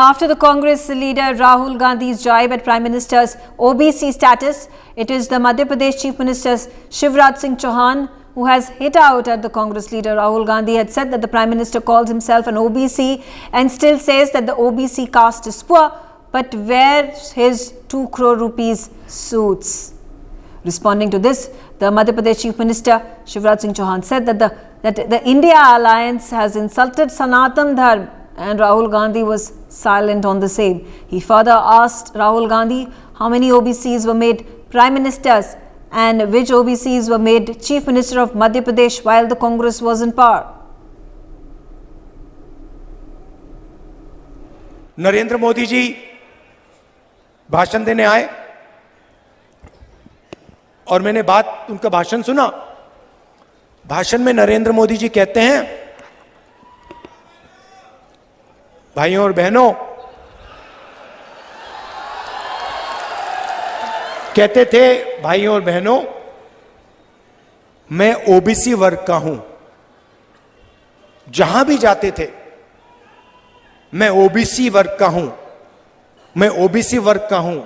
after the Congress leader Rahul Gandhi's jibe at Prime Minister's OBC status, it is the Madhya Pradesh Chief Minister Shivraj Singh Chauhan who has hit out at the Congress leader. Rahul Gandhi had said that the Prime Minister calls himself an OBC and still says that the OBC caste is poor, but wears his 2 crore rupees suits. Responding to this, the Madhya Pradesh Chief Minister Shivraj Singh Chauhan said that the India alliance has insulted Sanatan Dharma, and Rahul Gandhi was silent on the same. He further asked Rahul Gandhi how many OBCs were made Prime Ministers and which OBCs were made Chief Minister of Madhya Pradesh while the Congress was in power. Narendra Modi ji भाषण देने आए और मैंने उनका भाषण सुना। भाषण में नरेंद्र मोदी जी कहते हैं, भाइयों और बहनों, कहते थे भाइयों और बहनों, मैं ओबीसी वर्ग का हूं। जहां भी जाते थे, मैं ओबीसी वर्ग का हूं, मैं ओबीसी वर्ग का हूं,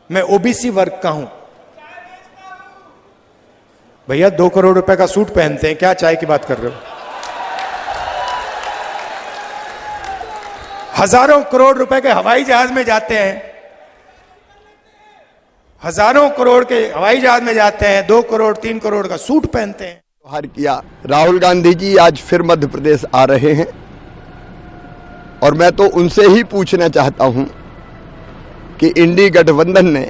मैं ओबीसी वर्ग का हूं। भैया 2 करोड़ रुपए का सूट पहनते हैं, क्या चाय की बात कर रहे हो? हजारों करोड़ रुपए के हवाई जहाज में जाते हैं, हजारों करोड़ के हवाई जहाज में जाते हैं, 2 करोड़ 3 करोड़ का सूट पहनते हैं। हार किया। राहुल गांधी जी आज फिर मध्य प्रदेश आ रहे हैं और मैं तो उनसे ही पूछना चाहता हूं कि इंडी गठबंधन ने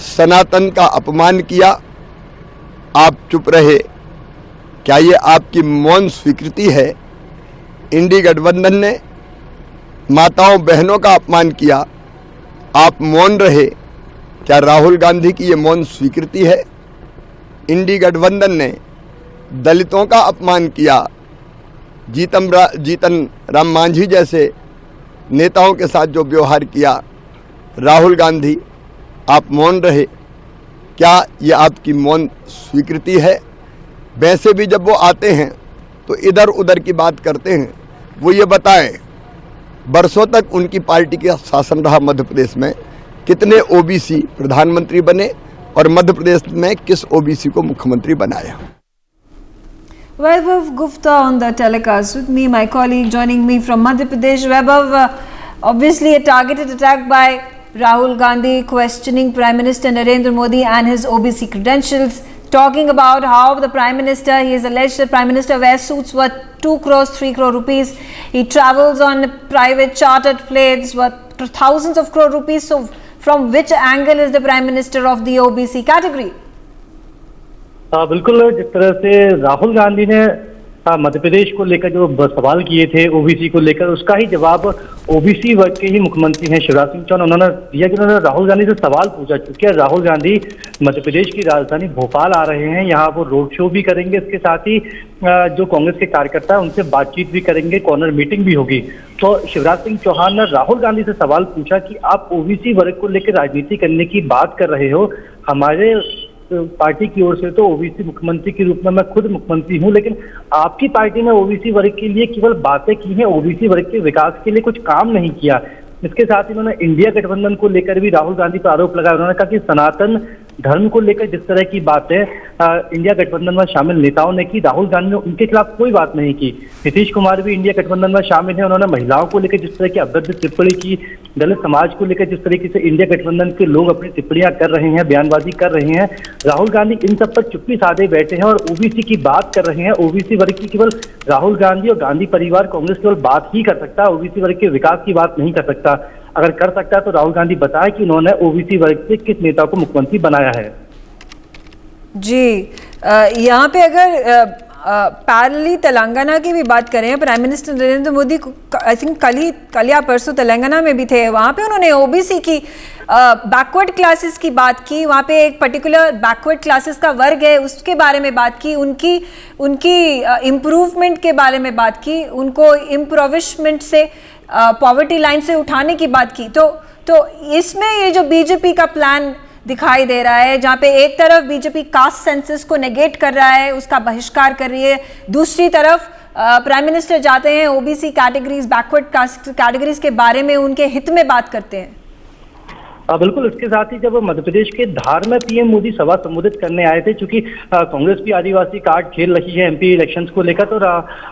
सनातन का अपमान किया, आप चुप रहे, क्या ये आपकी मौन स्वीकृति है? इंडी गठबंधन ने माताओं बहनों का अपमान किया, आप मौन रहे, क्या राहुल गांधी की ये मौन स्वीकृति है? इंडी गठबंधन ने दलितों का अपमान किया, जीतन राम मांझी जैसे नेताओं के साथ जो व्यवहार किया, राहुल गांधी आप मौन रहे, क्या ये आपकी मौन स्वीकृति है? वैसे भी जब वो आते हैं तो इधर उधर की बात करते हैं, वो ये बताएं बरसों तक उनकी पार्टी का शासन रहा मध्य प्रदेश में, कितने ओबीसी प्रधानमंत्री बने और मध्य प्रदेश में किस ओबीसी को मुख्यमंत्री बनाया? Vaibhav Gupta on the telecast with me, my colleague joining me from Madhya Pradesh. Vaibhav, obviously a targeted attack by Rahul Gandhi questioning Prime Minister Narendra Modi and his OBC credentials, talking about how the Prime Minister, he has alleged the Prime Minister wears suits worth 2 crores, 3 crore rupees. He travels on private chartered planes worth thousands of crore rupees. So from which angle is the Prime Minister of the OBC category? बिल्कुल, जिस तरह से राहुल गांधी ने मध्य प्रदेश को लेकर जो सवाल किए थे ओबीसी को लेकर, उसका ही जवाब ओबीसी वर्ग के ही मुख्यमंत्री हैं शिवराज सिंह चौहान, उन्होंने दिया कि उन्होंने राहुल गांधी से सवाल पूछा। चूंकि राहुल गांधी मध्य प्रदेश की राजधानी भोपाल आ रहे हैं, यहाँ वो रोड शो भी करेंगे, इसके साथ ही जो कांग्रेस के कार्यकर्ता है उनसे बातचीत भी करेंगे, कॉर्नर मीटिंग भी होगी। तो शिवराज सिंह चौहान ने राहुल गांधी से सवाल पूछा कि आप ओबीसी वर्ग को लेकर राजनीति करने की बात कर रहे हो, हमारे पार्टी की ओर से तो ओबीसी मुख्यमंत्री के रूप में मैं खुद मुख्यमंत्री हूं, लेकिन आपकी पार्टी ने ओबीसी वर्ग के लिए केवल बातें की हैं, ओबीसी वर्ग के विकास के लिए कुछ काम नहीं किया। इसके साथ ही उन्होंने इंडिया गठबंधन को लेकर भी राहुल गांधी पर आरोप लगाया। उन्होंने कहा कि सनातन धर्म को लेकर जिस तरह की बातें इंडिया गठबंधन में शामिल नेताओं ने की, राहुल गांधी ने उनके खिलाफ कोई बात नहीं की। नीतीश कुमार भी इंडिया गठबंधन में शामिल है, उन्होंने महिलाओं को लेकर जिस तरह की अभद्र टिप्पणी की, दलित समाज को लेकर जिस तरीके से इंडिया गठबंधन के लोग अपनी टिप्पणियां कर रहे हैं, बयानबाजी कर रहे हैं, राहुल गांधी इन सब पर चुप्पी साधे बैठे हैं और ओबीसी की बात कर रहे हैं। ओबीसी वर्ग की केवल राहुल गांधी और गांधी परिवार कांग्रेस केवल बात ही कर सकता है, ओबीसी वर्ग के विकास की बात नहीं कर सकता। अगर कर सकता है तो राहुल गांधी बताए कि उन्होंने ओबीसी वर्ग से किस नेता को मुख्यमंत्री बनाया है। जी, यहाँ पे अगर पैरेलली तेलंगाना की भी बात करें, prime minister Narendra Modi I think कल या परसों तेलंगाना में भी थे, वहाँ पे उन्होंने ओबीसी की बैकवर्ड क्लासेस की बात की, वहाँ पे एक पर्टिकुलर बैकवर्ड क्लासेस का वर्ग है उसके बारे में बात की, उनकी इम्प्रूवमेंट के बारे में बात की, उनको इम्प्रोविशमेंट से पॉवर्टी लाइन से उठाने की बात की। तो इसमें ये जो बीजेपी का प्लान दिखाई दे रहा है, जहाँ पे एक तरफ बीजेपी कास्ट सेंसस को नेगेट कर रहा है, उसका बहिष्कार कर रही है, दूसरी तरफ प्राइम मिनिस्टर जाते हैं OBC categories, backward caste categories के बारे में उनके हित में बात करते हैं? बिल्कुल, इसके साथ ही जब मध्य प्रदेश के धार में पीएम मोदी सभा संबोधित करने आए थे, क्योंकि कांग्रेस भी आदिवासी कार्ड खेल रही है एमपी इलेक्शंस को लेकर,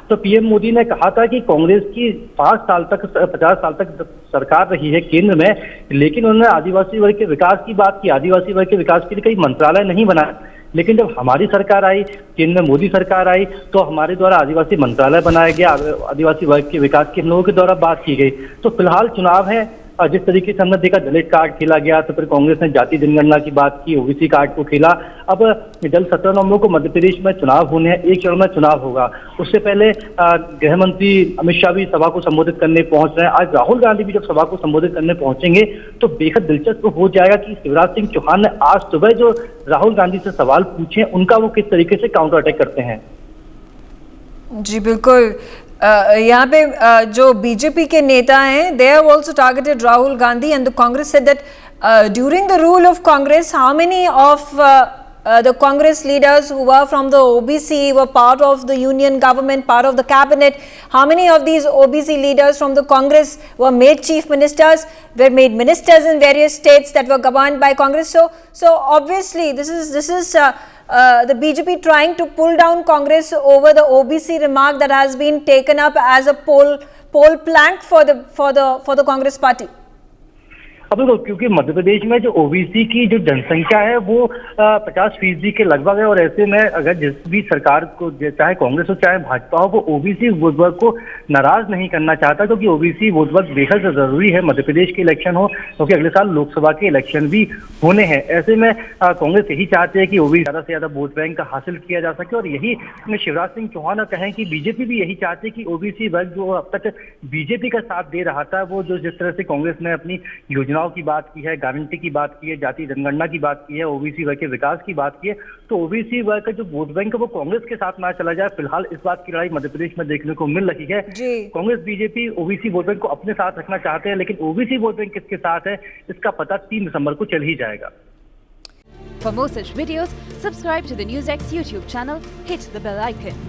तो पीएम मोदी ने कहा था कि कांग्रेस की 50 साल तक सरकार रही है केंद्र में, लेकिन उन्होंने आदिवासी वर्ग के विकास की बात की, आदिवासी वर्ग के विकास के लिए कई मंत्रालय नहीं बनाए। लेकिन जब हमारी सरकार आई, केंद्र में मोदी सरकार आई, तो हमारे द्वारा आदिवासी मंत्रालय बनाया गया, आदिवासी वर्ग के विकास की हम लोगों के द्वारा बात की गई। तो फिलहाल चुनाव है, जिस तरीके से हमने देखा दलित कार्ड खेला गया, तो फिर कांग्रेस ने जाति जनगणना की बात की, ओबीसी कार्ड को खेला। अब जल्द 17 नवंबर को मध्य प्रदेश में चुनाव होने हैं, एक चरण में चुनाव होगा। उससे पहले गृह मंत्री अमित शाह भी सभा को संबोधित करने पहुंच रहे हैं। आज राहुल गांधी भी जब सभा को संबोधित करने पहुंचेंगे तो बेहद दिलचस्प हो जाएगा कि शिवराज सिंह चौहान ने आज सुबह जो राहुल गांधी से सवाल पूछे, उनका वो किस तरीके से काउंटर अटैक करते हैं। जी बिल्कुल, यहाँ पे जो बीजेपी के नेता हैं, they have also targeted Rahul Gandhi, and the Congress said that during the rule of Congress, how many of the Congress leaders who were from the OBC were part of the union government, part of the cabinet? How many of these OBC leaders from the Congress were made chief ministers, were made ministers in various states that were governed by Congress? So obviously this is the BJP trying to pull down Congress over the OBC remark that has been taken up as a poll plank for the Congress party. अब देखो, क्योंकि मध्य प्रदेश में जो OBC की जो जनसंख्या है वो 50% के लगभग है, और ऐसे में अगर जिस भी सरकार को, चाहे कांग्रेस हो चाहे भाजपा हो, वो ओबीसी वोट वर्ग को नाराज नहीं करना चाहता, क्योंकि ओबीसी वोट वर्ग बेहद जरूरी है मध्य प्रदेश के इलेक्शन हो, क्योंकि अगले साल लोकसभा के इलेक्शन भी होने हैं। ऐसे में कांग्रेस यही चाहते हैं कि ओबीसी ज्यादा से ज्यादा वोट बैंक हासिल किया जा सके, और यही शिवराज सिंह चौहान कहें कि बीजेपी भी यही चाहती है कि ओबीसी वर्ग जो अब तक बीजेपी का साथ दे रहा था, वो जो जिस तरह से कांग्रेस ने अपनी योजना की बात की है, गारंटी की बात की है, जाति जनगणना की बात की है, ओबीसी वर्ग के विकास की बात की है, तो ओबीसी वर्ग का जो वोट बैंक है वो कांग्रेस के साथ ना चला जाए। फिलहाल इस बात की लड़ाई मध्य प्रदेश में देखने को मिल रही है। Congress BJP OBC vote bank को अपने साथ रखना चाहते हैं, लेकिन ओबीसी वोट बैंक किसके साथ है इसका पता 3 दिसंबर को चल ही जाएगा। For more such videos, subscribe to the NewsX YouTube channel, hit the bell icon.